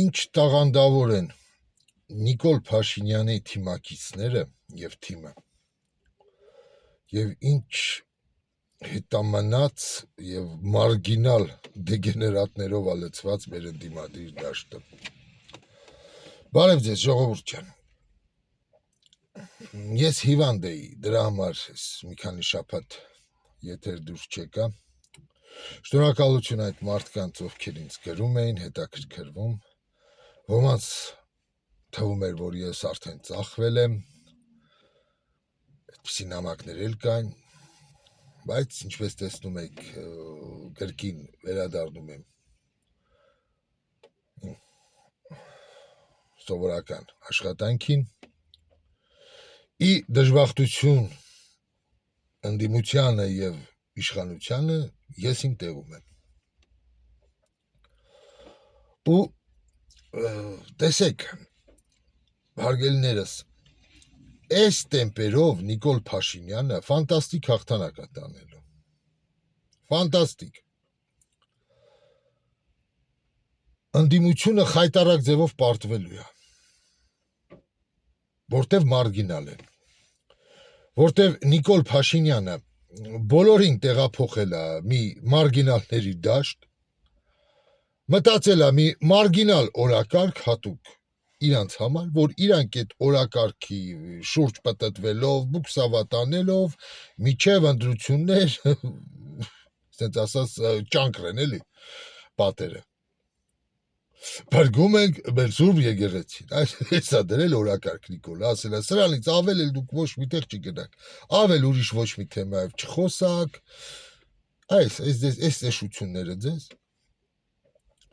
ինչ տաղանդավոր են Նիկոլ Փաշինյանի թիմակիցները եւ թիմը եւ ինչ հետամնաց եւ մարգինալ դեգեներատներով ալեցված մեր ընդդիմադիր դաշտը։ Բարև ձեզ ժողովուրդ ջան։ Ես հիվանդ էի, դրա համար մի քանի շաբաթ եթեր դուրս չեկա։ Շնորհակալություն այդ մարդկանց, ովքեր ինձ գրում էին, հետաքրքրվում։ Ոմանց թվում էր, որ ես արդեն ծախվել եմ, այդպիսի նամակներ էլ կային, բայց ինչպես տեսնում եք, կրկին վերադառնում եմ սովորական աշխատանքին։ Ի դժբախտություն ընդդիմությանը եւ իշխանությանը ես իմ տեղում եմ։ Ու տեսեք, հարգելիներս, այս տեմպերով Նիկոլ Փաշինյանը ֆանտաստիկ հաղթանակ է տանելու։ Ֆանտաստիկ։ Ընդդիմությունը խայտարակ ձևով պարտվելու է, որտեվ մարգինալ են, որտեվ Նիկոլ Փաշինյանը բոլորին տեղափոխել է մի մարգինալների դաշտ, մտածել է մի մարգինալ օրակարգ հատուկ իրանց համար, որ իրանք այդ օրակարգի շուրջ պտտվելով, բուքսավատանելով, միջև ընտրություններ, ասենց ասած, ճանկրեն էլի պատերը։ Բրգում ենք մեր Սուրբ եկեղեցին, այսա դրել օրակարգ Նիկոլ, ասել է, սրանից ավել էլ դուք ոչ մի տեղ չգնաք, ավել ուրիշ ոչ մի թեմայով չխոսակ, այս էշությունները ձեզ,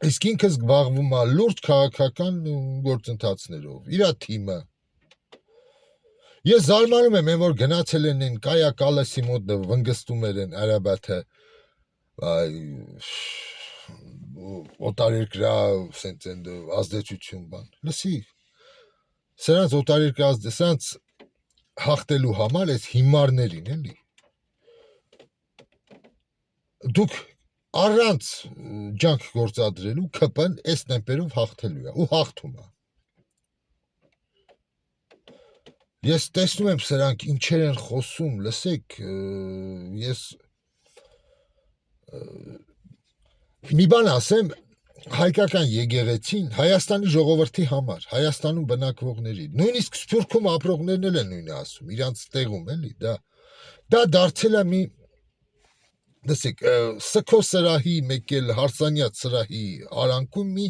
իսկ ինքս զբաղվում է լուրջ քաղաքական գործընթացներով, իրա թիմը։ Ես զարմանում եմ, որ գնացել են Կայա Կալասի մոտ վնգստում են Արաբաթը, օտարերկրյա ազդեցություն բան։ Լսի, սրանց օտարերկրյա սրանց հաղթելու համար այս հիմարներին էլի։ Դուք առանց ջանք գործադրելու ԿՊ-ն այս տեմպերով հաղթելու է ու հաղթում է։ Ես տեսնում եմ սրանք ինչեր են խոսում, լսեք, ես մի բան ասեմ, հայկական եկեղեցին Հայաստանի ժողովրդի համար, Հայաստանում բնակվողների, նույնիսկ Սփյուռքում ապրողներն էլ են նույնը ասում, իրանց տեղում էլի, դա դարձել է մի, լսեք, սքո սրահի, մեկ էլ հարսանյաց սրահի արանքում մի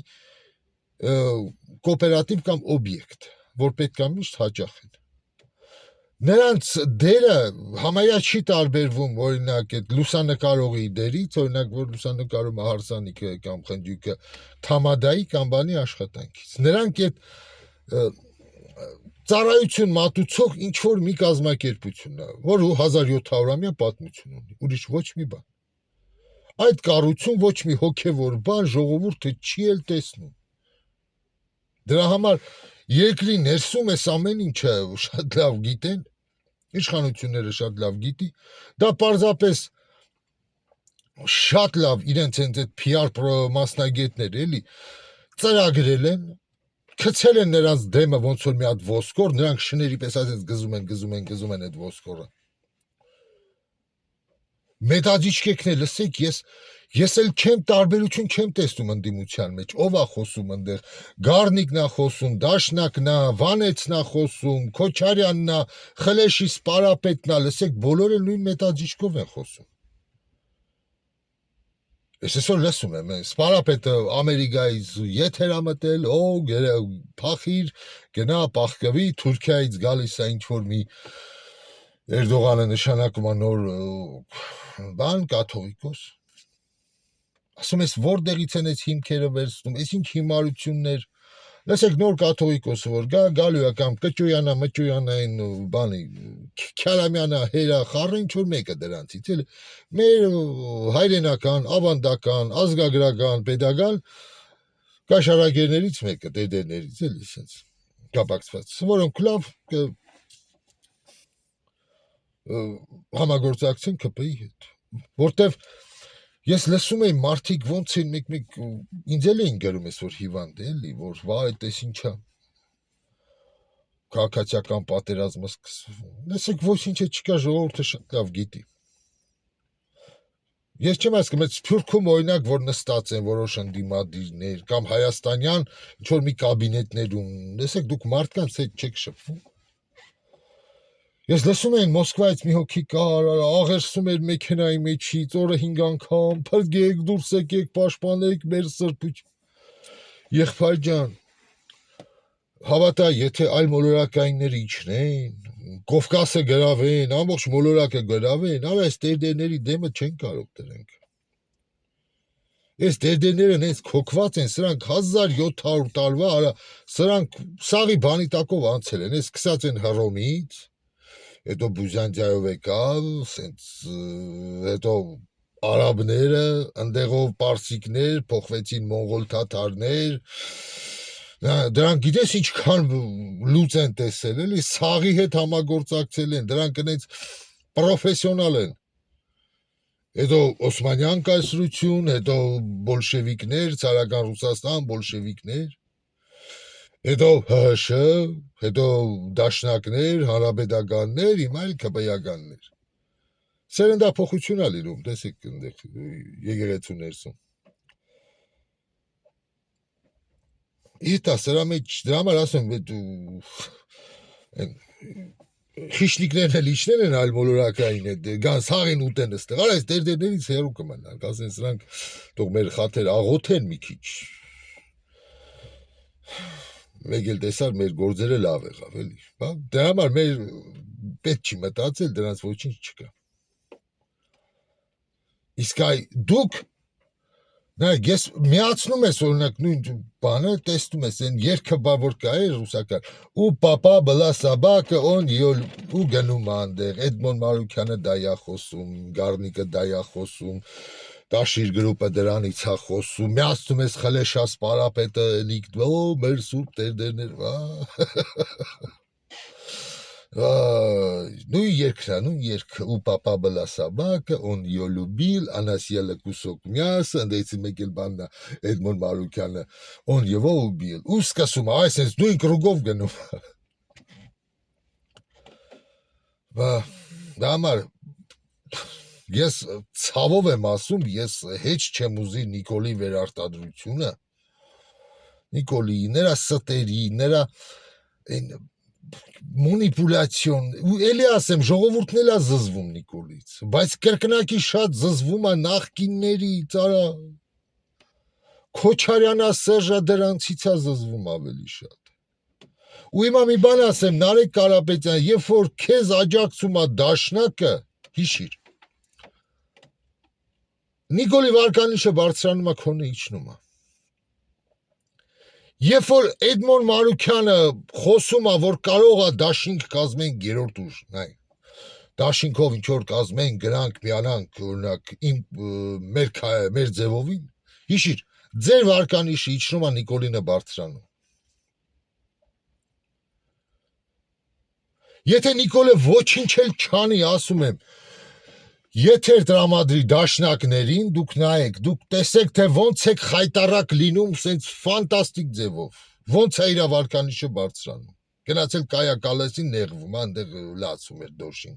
կոոպերատիվ կամ օբյեկտ, որ պետք է միշտ հաճախեն։ Նրանց դերը համարյա չի տարբերվում, օրինակ, այդ լուսանկարողի դերից, օրինակ, որ լուսանկարում է հարսանիքը կամ խնջույքը թամադայի կամ բանի աշխատանքից։ Նրանք այդ ծառայություն մատուցող ինչ-որ մի կազմակերպություն է, որ 1700-ամյա պատմություն ունի, ուրիշ ոչ մի բան։ Այդ կառույցում ոչ մի հոգևոր բան ժողովուրդը չի էլ տեսնում։ Դրա համար երկրի ներսում էս ամեն ինչը շատ լավ գիտեն, իշխանությունները շատ լավ գիտի, դա պարզապես շատ լավ իրենց այդ PR մասնագետներ էլի ծրագրել են, գցել են նրանց դեմը ոնց որ մի հատ ոսկոր, նրանք շների պես ասած գզում են այդ ոսկորը։ Մետաձիճկեքն է, լսեք, ես էլ տարբերություն չեմ տեսնում ընդդիմության մեջ, ով է խոսում ընդեղ, Գառնիկն է խոսում, Դաշնակն է, Վանեցն է խոսում, Քոչարյանն է, Խլեշի Սպարապետն է, լսեք, բոլորը նույն մետաձիճկով են խոսում։ Ես այսօր լսում եմ, Սպարապետը Ամերիկայից եթեր է մտել, փախիր, գնա պախկվի, Թուրքիայից գալիս է ինչ-որ մի Էրդողանը նշանակում է նոր բան, կաթողիկոս։ Ասում ես, որտեղից են այս հիմքերը վերցնում, այս ինչ հիմարություններ, լսեք, նոր կաթողիկոսը որ գալու է կամ Կճոյանա, Մճոյանա այն բանի, Քյարամյանա, Հերա, խառը ինչ-որ մեկը դրանցից, էլ մեր հայրենական, ավանդական, ազգագրական, պետական կաշարագերներից մեկը, դեդերներից, էլի սենց կապակցված, որոնք լավ համագործակցեն ԿՊ-ի հետ, որտև Ես լսում էի մարդիկ ոնց են մեկ-մեկ ինձ էլ էին գրում այսօր հիվանդ էլի, որ վայ, այդպես ինչա քաղաքացիական պատերազմը սկսվում։ Լսեք, ոչինչ չկա, ժողովուրդը շատ լավ գիտի։ Ես չեմ ասում, այդ Սփյուռքում օրինակ, որ նստած են որոշ ընդդիմադիրներ կամ հայաստանյան ինչ որ մի կաբինետներում, լսեք, դուք մարդկանց հետ չեք շփվում։ Ես լսում եմ Մոսկվայից մի հոգի կար, աղերսում էր մեքենայի մեջից, օրը 5 անգամ, փրկեք, դուրս եկեք, պաշտպանեք մեր սրբություն։ Եղբայր ջան, հավատա, եթե այլ մոլորակայինները իջնեն, Կովկասը գրավեն, ամբողջ մոլորակը գրավեն, արա այս տերդերների դեմը չեն կարող դրանք։ Այս տերդերները նենց քոքված են, սրանք 1700 տարվա, արա սրանք սաղի բանի տակով անցել են, այս սկսած են Հռոմից, հետո Բյուզանդիայով եկավ, սենց հետո արաբները, ընդեղով պարսիկներ, փոխվեցին մոնղոլ թաթարներ, դրանք գիտես ինչքան լուծ են տեսել, էլի սաղի հետ համագործակցել են, դրանք այնց պրոֆեսիոնալ են։ Հետո Օսմանյան կայսրություն, հետո բոլշևիկներ, ցարական Ռուսաստան, բոլշևիկներ, հետո ՀՀՇ, հետո դաշնակներ, հանրապետականներ, հիմա էլ ԿՊԵ-ականներ։ Սերնդափոխություն ա լինում, տեսեք այնտեղ եկեղեցու ներսում։ Իտա սրա մեջ դրա համար ասում եմ խիշնիկներն էլ իջնել են այլ մոլորակային հետ գան սաղին ուտեն այստեղ արա այս դերդերներից հեռու կմնան ասեն սրանք թող մեր խաթեր աղոթեն մի քիչ մեկ էլ տեսար մեր գործերը լավ եղավ էլի հա դրա համար մեր պետք չի մտածել դրանց ոչինչ չկա իսկ այ դուք Նայեք, ես միացնում ես օրինակ նույն բանը, տեսնում ես այն երգը բավոր կա է ռուսական ու պապա բլա սաբակը on յոլ ու գնում այնտեղ Էդմոն Մարուկյանը դա է խոսում, Գառնիկը դա է խոսում, Տաշիր գրուպը դրանից է խոսում, միացնում ես խլեշա սպարապետը լիք օ մեր սուրբ տերդերներ, նույն երգը ու պապա բլա սաբակը on յո լուբիլ անասիելը կուսոկ միասը ընդեցի մեկ էլ բաննա Էդմոն Մարուկյանը on յո ուբիլ ու սկսում այս նույն կրուգով գնում դա համար ես ցավով եմ ասում ես հեչ չեմ ուզի Նիկոլի վերարտադրությունը Նիկոլի նրա ստերի նրա Մանիպուլյացիոն ու էլի ասեմ ժողովուրդն էլա զզվում Նիկոլից բայց կրկնակի շատ զզվում է նախկիններից արա Քոչարյանը Սերժա դրանցից է զզվում ավելի շատ ու հիմա մի բան ասեմ Նարեկ Կարապետյան երբ որ քեզ աջակցում է դաշնակը հիշիր Նիկոլի Վարկանիշը բարձրանում է քոնը իջնում է Երբ որ Էդմոն Մարուկյանը խոսում է, որ կարող է դաշինք կազմեն գերորդ ուժ, նայ, դաշինքով ինչ-որ կազմեն, գրանք, միանանք, օրինակ, մեր ձևովին, հիշիր, ձեր վարկանիշը իջնում է Նիկոլինը բարձրանում։ Եթե Նիկոլը ոչինչ էլ չանի, ասում եմ, Եթեր տրամադրի դաշնակներին, դուք նայեք, դուք տեսեք, թե ոնց եք խայտարակ լինում, սենց ֆանտաստիկ ձևով, ոնց է իրա վարկանիշը բարձրանում, գնացել Կայա Կալասին նեղվում, այնտեղ լացում էր դոշին։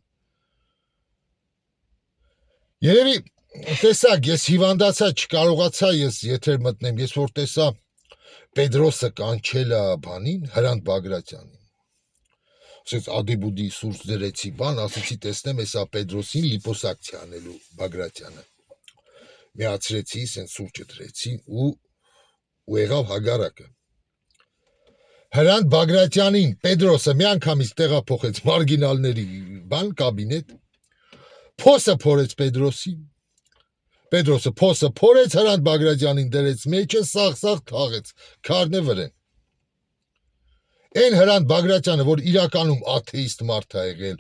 Երևի, տեսակ, ես հիվանդացա, չկարողացա ես եթեր մտնեմ, ես որ տեսա Պետրոսը կանչել է բանին, Հրանտ Բագրատյանին։ Սենց ադիբուդի սուրճ դրեցի բան, ասեցի տեսնեմ հեսա Պետրոսին լիպոսակցիա անելու Բագրատյանը։ Միացրեցի, սենց սուրճը դրեցի ու եղավ հագարակը։ Հրանտ Բագրատյանին Պետրոսը մի անգամից տեղափոխեց մարգինալների բան կաբինետ, փոսը փորեց Պետրոսին, Պետրոսը փոսը փորեց Հրանտ Բագրատյանին դրեց մեջը, սաղ թաղեց, քարն է վրեն։ Այն Հրանտ Բագրատյանը, որ իրականում աթեիստ մարդ է եղել,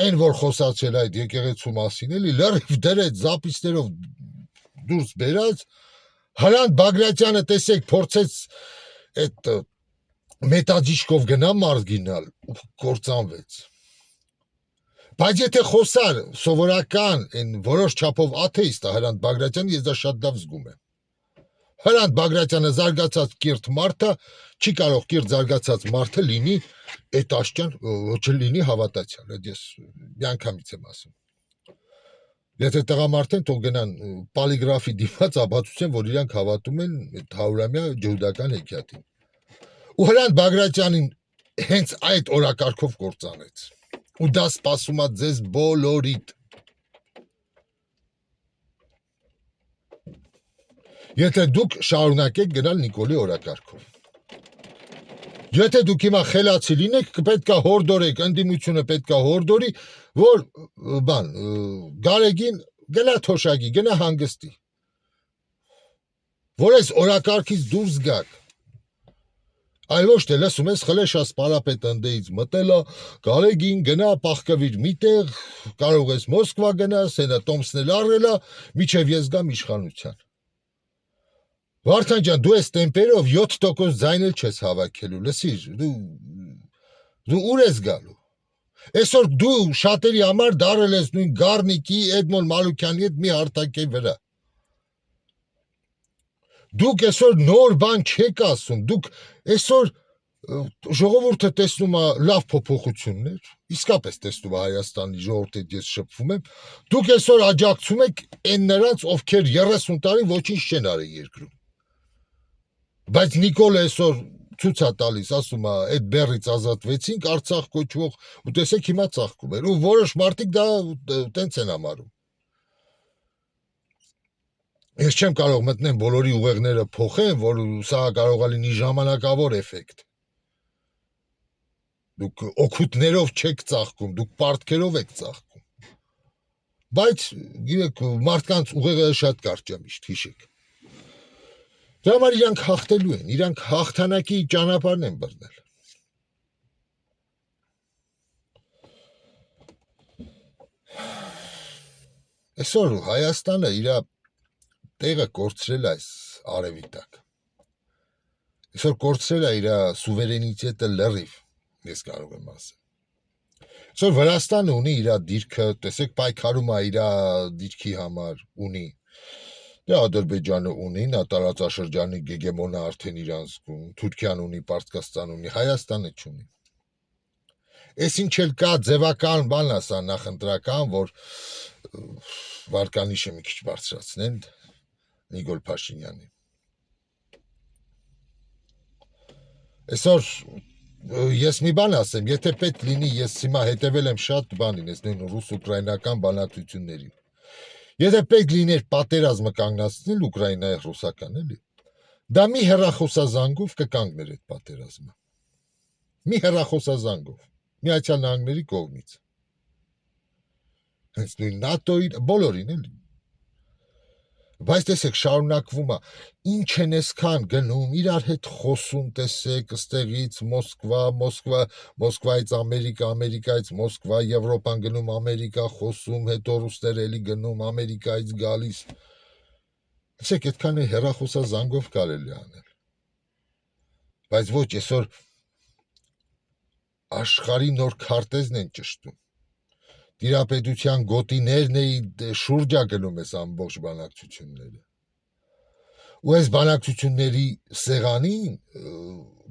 այն որ խոսացել այդ եկեղեցու մասին, էլի լրիվ դրեց զապիսներով դուրս բերած, Հրանտ Բագրատյանը տեսեք փորձեց այդ մետադիչկով գնա մարգինալ ու կործանվեց։ Բայց եթե խոսար սովորական այն որոշ չափով աթեիստ Հրանտ Բագրատյանը, ես դա շատ լավ զգում եմ։ Հրանտ Բագրատյանը զարգացած կիրթ մարդը չի կարող կիրթ զարգացած մարդը լինի այդ աշճան չլինի հավատացյալ։ Այդ ես միանգամից եմ ասում։ Եթե տղամարդ են, թող գնան պոլիգրաֆի դիմաց ապացուցեն, որ իրանք հավատում են այդ 100-ամյա ջհուդական հեքիաթին։ Ու Հրանտ Բագրատյանին հենց այդ օրակարգով կործանեց։ Ու դա սպասում է ձեզ բոլորիդ։ Եթե դուք շարունակեք գնալ Նիկոլի օրակարգով։ Եթե դուք հիմա խելացի լինեք, պետք է հորդորեք, ընդդիմությունը պետք է հորդորի, որ բան, Գարեգին գնա թոշակի, գնա հանգստի։ Որ այս օրակարգից դուրս գաք։ Այլ ոչ թե լսում ես խլեշա սպարապետ ընդեից մտելա, Գարեգին գնա պախկվիր միտեղ, կարող ես Մոսկվա գնաս, հենա Տոմսնել առելա, միջև ես գամ իշխանության։ Վարդան ջան, դու ես տեմպերով 7% ձայն էլ չես հավաքելու, լսիր, դու ուր ես գալու։ Այսօր դու շատերի համար դարել ես նույն Գառնիկի, Էդմոն Մանուկյանի հետ մի հարթակի վրա։ Դուք այսօր նոր բան չեք ասում, դուք այսօր ժողովուրդը տեսնում է լավ փոփոխություններ, իսկապես տեսնում է Հայաստանի ժողովուրդը, ես շփվում եմ, դուք այսօր աջակցում եք այն նրանց, ովքեր 30 տարի ոչինչ չեն արել երկրում։ Բայց Նիկոլը այսօր ցույց է տալիս, ասում է, այդ բեռից ազատվեցինք, Արցախ կոչվող, ու տեսեք հիմա ծաղկում էր, ու որոշ մարդիկ դա տենց են համարում։ Ես չեմ կարող մտնեմ բոլորի ուղեղները փոխեն, որ սա կարող է լինի ժամանակավոր էֆեկտ։ Դուք օգուտներով չեք ծաղկում, դուք պարտքերով եք ծաղկում։ Բայց գիտեք, մարդկանց ուղեղը շատ կարճ է միշտ, հիշեք։ Դրա համար իրանք հաղթելու են, իրանք հաղթանակի ճանապարհն են բռնել։ Այսօր Հայաստանը իր տեղը կորցրել է այս արևի տակ։ Այսօր կորցրել է իր սուվերենիտետը լրիվ, ես կարող եմ ասել։ Այսօր Վրաստանը ունի իր դիրքը, տեսեք, պայքարում է իր դիրքի համար, ունի։ Դե Ադրբեջանը ունի, նա տարածաշրջանի գեգեմոնը արդեն իրան զգում, Թուրքիան ունի, Պարսկաստան ունի, Հայաստանը չունի։ Այսինչ էլ կա ձևական բան ասա նախընտրական, որ վարկանիշը մի քիչ բարձրացնեն Նիկոլ Փաշինյանի։ Այսօր ես մի բան ասեմ, եթե պետք լինի, ես հիմա հետևել եմ շատ բանին, ես նույն ռուս-ուկրաինական բանակցություններին։ Եթե պետք լիներ պատերազմը կանգնացնել Ուկրաինայի ռուսական, էլի, դա մի հեռախոսազանգով կկանգներ այդ պատերազմը։ Մի հեռախոսազանգով, Միացյալ Նահանգների կողմից։ Հենց նույն ՆԱՏՕ-ի բոլորին էլի։ Բայց տեսեք, շարունակվում է, ինչ են այսքան գնում, իրար հետ խոսում, տեսեք, ստեղից Մոսկվա, Մոսկվայից Ամերիկա, Ամերիկայից Մոսկվա, Եվրոպան գնում Ամերիկա, խոսում, հետո ռուսները էլի գնում Ամերիկայից գալիս։ Տեսեք, այդքան է հեռախոսազանգով կարելի անել։ Բայց ոչ, այսօր աշխարհի նոր քարտեզն են ճշտում։ Տիրապետության գոտիներն էի շուրջա գնում ես ամբողջ բանակցությունները։ Ու այս բանակցությունների սեղանին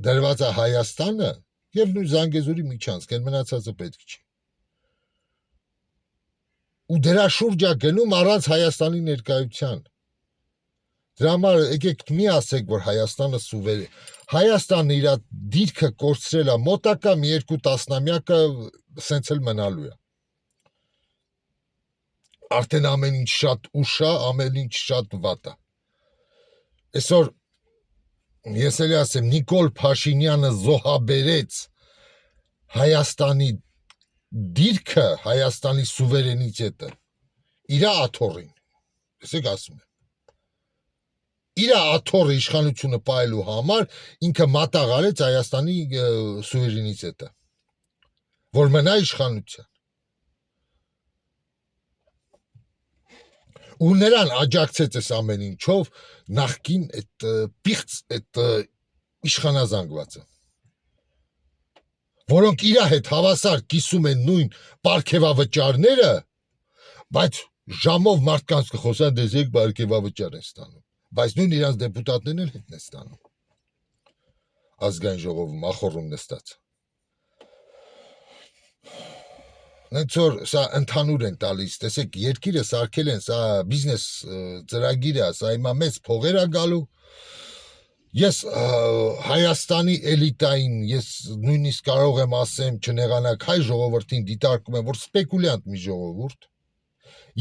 դրված է Հայաստանը եւ նույն Զանգեզուրի միջանցք, այն մնացածը պետք չի։ Ու դրա շուրջա գնում առանց Հայաստանի ներկայության։ Դրա համար եկեք մի ասեք, որ Հայաստանը սուվերեն։ Հայաստանը իր դիրքը կորցրել է մոտակա մի 2 տասնամյակը սենց էլ մնալու է։ Արդեն ամեն ինչ շատ ուշ է, ամեն ինչ շատ վատ է։ Այսօր ես էլ ասեմ, Նիկոլ Փաշինյանը զոհաբերեց Հայաստանի դիրքը, Հայաստանի սուվերենիտետը իր աթոռին։ Տեսեք ասում եմ։ Իր աթոռը իշխանությունը պահելու համար ինքը մատաղարեց Հայաստանի սուվերենիտետը, որ մնա իշխանության։ Ու նրան աջակցեց այս ամեն ինչով նախքին այդ պիղծ այդ իշխանազանգվածը։ որոնք իր հետ հավասար կիսում են նույն պարգևավճարները, բայց ժամով մարդկանց կխոսան դեզեք պարգևավճար են ստանում, բայց նույն իրանց դեպուտատներն էլ հետն են ստանում, ազգային ժողովում ախորում նստած, հենց որ սա ընդհանուր են տալիս, տեսեք երկիրը սարքել են, սա բիզնես ծրագիր է, սա հիմա մեծ փողեր է գալու, ես Հայաստանի էլիտային, ես նույնիսկ կարող եմ ասեմ, չնեղանակ հայ ժողովրդին դիտարկում եմ, որ սպեկուլյանտ մի ժողովուրդ,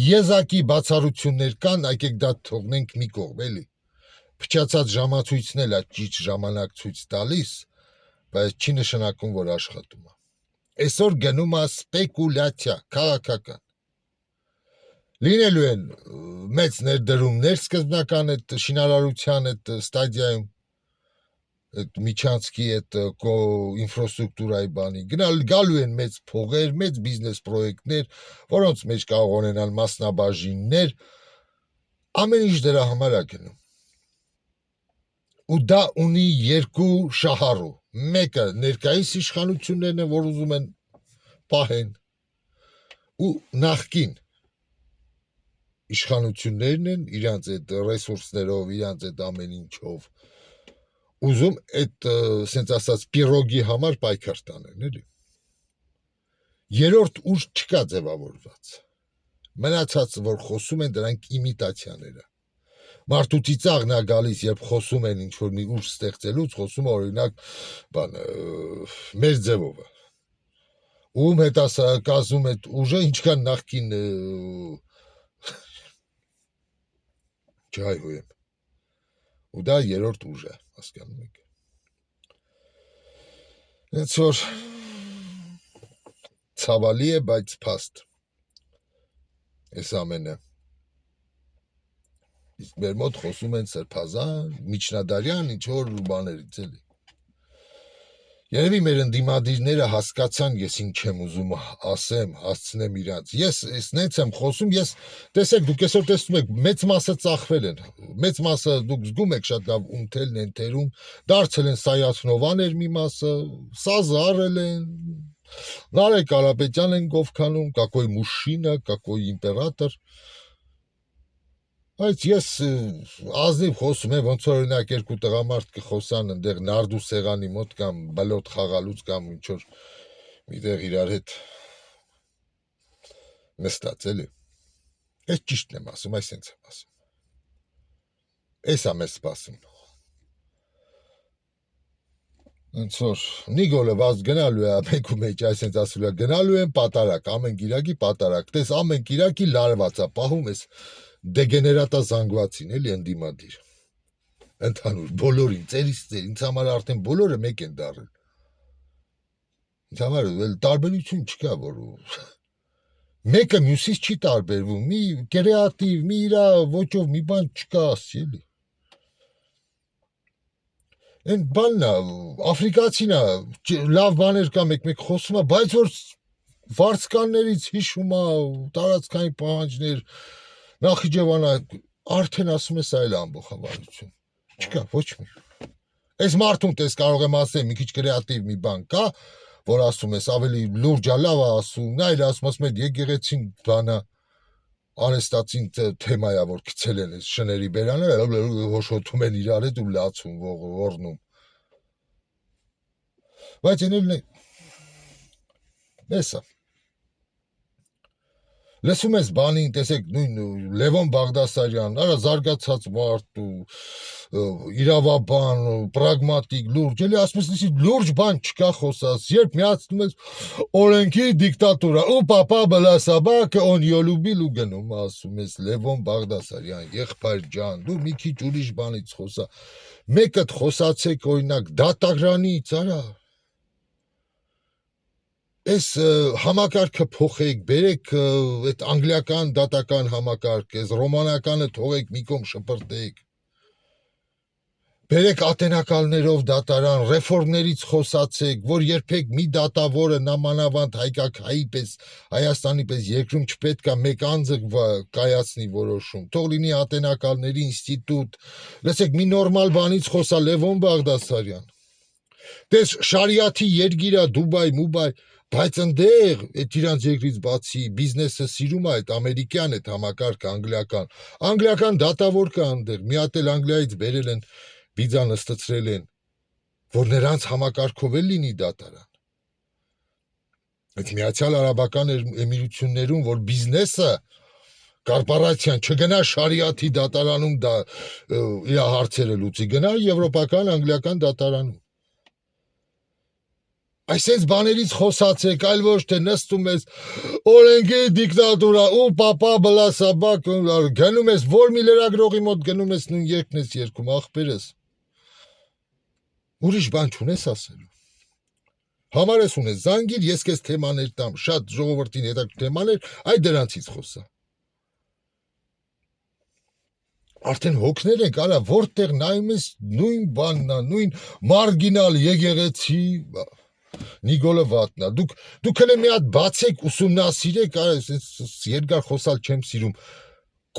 եզակի բացառություններ կան, եկեք դա թողնենք մի կողմ, էլի, փչացած ժամացույցն էլ է ճիշտ ժամանակ ցույց տալիս, բայց չի նշանակում, որ աշխատում է, այսօր գնում է սպեկուլյացիա, քաղաքական, լինելու են մեծ ներդրումներ սկզբնական այդ շինարարության այդ ստադիայում, այդ Միչանցկի այդ ինֆրաստրուկտուրայի բանի, գալու են մեծ փողեր, մեծ բիզնես պրոյեկտներ, որոնց մեջ կարող ունենալ մասնաբաժիններ, ամեն ինչ դրա համար է գնում։ Ու դա ունի երկու շահառու, մեկը ներկայիս իշխանություններն են, որ ուզում են պահեն, ու նախկին իշխանություններն են իրանց այդ ռեսուրսներով, իրանց այդ ամեն ինչով ուզում այդ սենց ասած պիրոգի համար պայքար տանեն, էլի։ Երրորդ ուժ չկա ձևավորված։ Մնացած որ խոսում են դրանք իմիտացիաներ է։ Մարդու ծիծաղն է գալիս, երբ խոսում են ինչ-որ մի ուժ ստեղծելուց, խոսում է օրինակ բան մեր ձևով է։ Ում հետ կազմում այդ ուժը ինչքան նախքին չհայհոյեմ։ Ու դա երրորդ ուժ է, հասկանում եք։ Հենց որ ցավալի է, բայց փաստ։ Այս ամենը։ Իսկ մեր մոտ խոսում են սրբազան, միջնադարյան, ինչ-որ բաներից էլի։ Երևի մեր ընդդիմադիրները հասկացան, ես ինչ եմ ուզում ասեմ, հասցնեմ իրանց։ Ես նենց եմ խոսում, ես տեսեք, դուք այսօր տեսնում եք, մեծ մասը ծախվել են, մեծ մասը դուք զգում եք շատ լավ ունթելն են թերում, դարձել են Սայաթնովաներ մի մասը, սազը առել են, Նարեկ Կարապետյան են գովքանում, какой мужчина, какой իմպերատոր։ Բայց ես ազնիվ խոսում եմ, ոնց որ օրինակ երկու տղամարդ կխոսան այնտեղ նարդու սեղանի մոտ կամ բլոտ խաղալուց կամ ինչ որ միտեղ իրար հետ նստած էլի։ Այս ճիշտն եմ ասում, այսենց եմ ասում։ Էս է մեզ սպասում։ Ոնց որ Նիգոլը վազ գնալու է ամենքու մեջ, այսենց ասելու է, գնալու են պատարակ, ամեն գիրակի պատարակ, տես ամեն գիրակի լարված է, պահում ես դեգեներատա զանգվածին, էլի ընդդիմադիր, ընդհանուր, բոլորին, ծերից ծեր, ինձ համար արդեն բոլորը մեկ են դարել, ինձ համար տարբերություն չկա, որ մեկը մյուսից չի տարբերվում, մի կրեատիվ, մի իրա ոճով, մի բան չկա ասի, էլի, են բանն է, Աֆրիկացին է, լավ բաներ կա մեկ խոսում է, բայց որ վարձկաններից հիշում է, տարածքային պահանջներ, Նախիջևանը արդեն ասում է սա էլ ամբողջավարություն, չկա, ոչ մի։ Այս մարդուն տես կարող եմ ասել, մի քիչ կրեատիվ մի բան կա, որ ասում ես ավելի լուրջ է, լավ է ասում, նա էլ ասում է եկեղեցին բանա, արեստացին թեմայա, որ գցել են այս շների բերանները, հոշոտում են իրար հետ ու լացում, ողորնում։ Բայց ենել էսա։ Լսում ես բանին, տեսեք, նույն Լևոն Բաղդասարյան, արա զարգացած մարդ ու իրավաբան, պրագմատիկ, լուրջ, էլի ասում ես, լուրջ բան չկա խոսած, երբ միացնում ես օրենքի դիկտատուրա, ու պապա բլասաբակը on յոլուբիլ ու գնում, ասում ես Լևոն Բաղդասարյան, եղբայր ջան, դու մի քիչ ուրիշ բանից խոսա, մեկդ խոսացեք օրինակ դատagranից, արա Այս համակարգը փոխեք, բերեք այդ անգլիական դատական համակարգ, այս ռոմանականը թողեք մի կողմ շպրտեք, բերեք ատենակալներով դատարան, ռեֆորմներից խոսացեք, որ երբեք մի դատավորը նամանավանդ հայկակայի պես, Հայաստանի պես երկրում չպետք է մեկ անձը կայացնի որոշում, թող լինի ատենակալների ինստիտուտ, լսեք մի նորմալ բանից խոսա Լևոն Բաղդասարյան, Դες շարիաթի երգիրա Դուբայ, Մուբայ, բայց ընդեղ այդ իրանց երկրից բացի բիզնեսը սիրում է այդ ամերիկյան այդ համակարգ անգլիական դատավոր կա ընդեղ, մի հատ էլ Անգլիայից բերել են, վիզա նստացրել են, որ նրանց համակարգով էլ լինի դատարան։ Այդ Միացյալ Արաբական Էմիրություններում, որ բիզնեսը կորպորացիան չգնա շարիաթի դատարանում դա իր հարցերը լուծի, գնա եվրոպական, անգլիական դատարանում։ Այսպես բաներից խոսացեք, այլ ոչ թե նստում ես օրենքի դիկտատուրա ու պապա բլասաբակ գնում ես, որ մի լրագրողի մոտ գնում ես նույն երկն ես երկում, ախպերս։ Ուրիշ բան չունես ասելու։ Համար ես ունես, զանգիր, ես քեզ թեմաներ տամ, շատ ժողովրդին հետաքրքիր թեմաներ, այ դրանցից խոսա։ Արդեն հոգներ ենք, արա, որտեղ նայում ես նույն բանն է, նույն մարգինալ եկեղեցի Նիկոլը վատնա, դուք հենց մի հատ բացեք, ուսումնասիրեք, երկար խոսալ չեմ սիրում,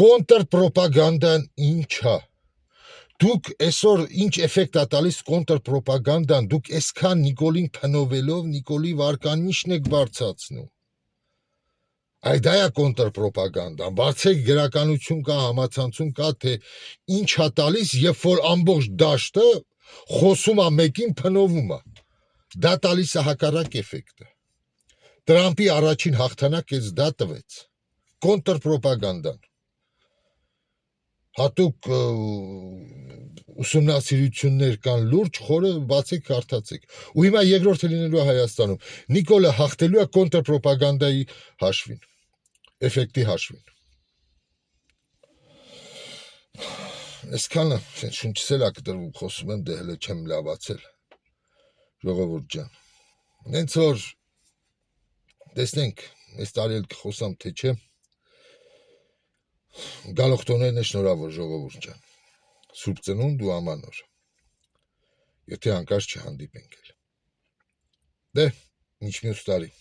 կոնտրպրոպագանդան ինչ է, դուք այսօր ինչ էֆեկտ է տալիս կոնտրպրոպագանդան, դուք այսքան Նիկոլին փնովելով, Նիկոլի վարկանիշն եք բարձրացնում, այդ է կոնտրպրոպագանդան, բացեք գրականություն կա, համացանցում կա, թե ինչ է տալիս, երբ որ ամբողջ դաշտը խոսում է մեկին փնովում է, դա տալիս է հակառակ էֆեկտը։ Տրամպի առաջին հաղթանակը դա տվեց, կոնտրպրոպագանդան։ Հատուկ ուսումնասիրություններ կան լուրջ, խորը բացեք, կարդացեք։ Ու հիմա երկրորդը լինելու է Հայաստանում։ Նիկոլը հաղթելու է կոնտրպրոպագանդայի հաշվին, էֆեկտի հաշվին։ Այսքանը շունչս էլ ակտրվում խոսում եմ, դե հələ չեմ լավացել։ Ժողովուրդ ջան, նենց որ տեսնենք, այս տարի էլ կխոսամ, թե չէ, գալողտոներն է շնորհավոր ժողովուրդ ջան, Սուրբ Ծնունդ ու Ամանոր, եթե հանկարծ չհանդիպենք էլ, դե, ինչ մյուս տարի։